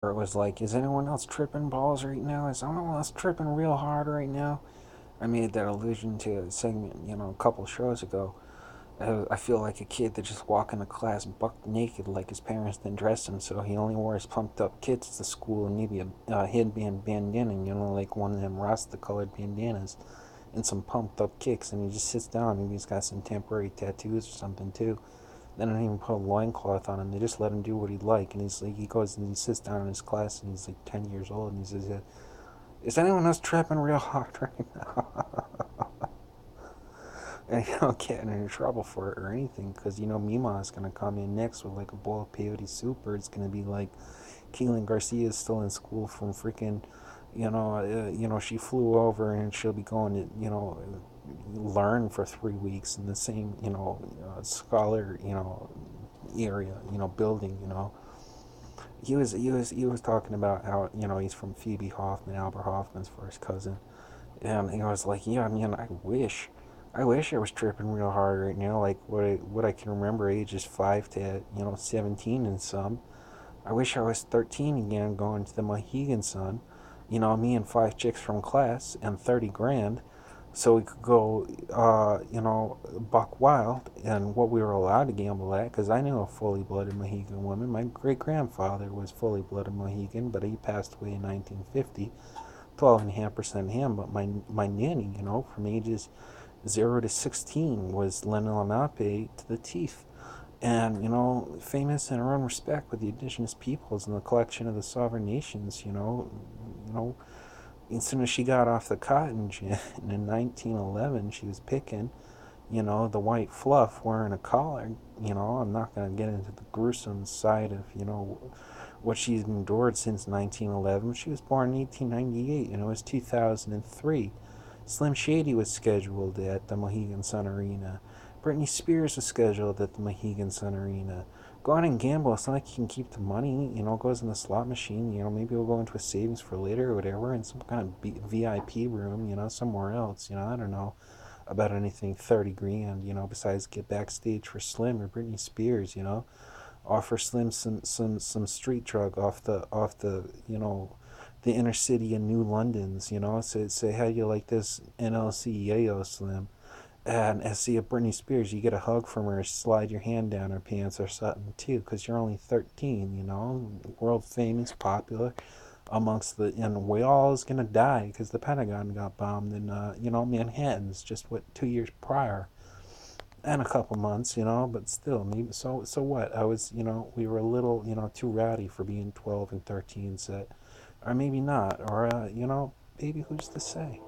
Or it was like, is anyone else tripping balls right now? Is anyone else tripping real hard right now? I made that allusion to a segment, a couple shows ago. I feel like a kid that just walked into class buck naked like his parents didn't dress him, so he only wore his pumped up kits to school and maybe a headband bandana, like one of them Rasta colored bandanas and some pumped up kicks, and he just sits down. Maybe he's got some temporary tattoos or something too. They don't even put a loincloth on him. They just let him do what he'd like. And he's like, he goes and he sits down in his class, and he's like 10 years old, and he says, "Is anyone else trapping real hard right now?" And you don't get in trouble for it or anything, because Mima is gonna come in next with like a bowl of peyote soup, or it's gonna be like Keelan Garcia is still in school from freaking, she flew over and she'll be going to learn for 3 weeks in the same scholar area building. He was talking about how he's from Phoebe Hoffman, Albert Hoffman's first cousin, and he was like, yeah, I mean, I wish I was tripping real hard right now, like what I can remember, ages 5 to 17 and some. I wish I was 13 again, going to the Mohegan Sun. Me and five chicks from class and 30 grand, so we could go, buck wild, and what we were allowed to gamble at, because I knew a fully blooded Mohegan woman. My great grandfather was fully blooded Mohegan, but he passed away in 1950. 12.5% him, but my nanny, from ages 0 to 16, was Lennon Lenape to the teeth. And, famous in her own respect with the indigenous peoples and the collection of the sovereign nations. As soon as she got off the cotton gin in 1911, she was picking, the white fluff wearing a collar. I'm not going to get into the gruesome side of, what she's endured since 1911. She was born in 1898, and it was 2003. Slim Shady was scheduled at the Mohegan Sun Arena. Britney Spears was scheduled at the Mohegan Sun Arena. Go out and gamble. It's not like you can keep the money. Goes in the slot machine. Maybe we'll go into a savings for later or whatever, in some kind of VIP room. Somewhere else. I don't know about anything 30 grand. Besides get backstage for Slim or Britney Spears. Offer Slim some street drug off the the inner city in New London's. Say how you like this NLC yayo Slim. And as see a Britney Spears, you get a hug from her, slide your hand down her pants or something too, because you're only 13, world famous, popular amongst and we all is gonna die because the Pentagon got bombed in, Manhattan's just what 2 years prior, and a couple months, but still, maybe so what? I was, we were a little, too rowdy for being 12 and 13, so, or maybe not, or maybe who's to say?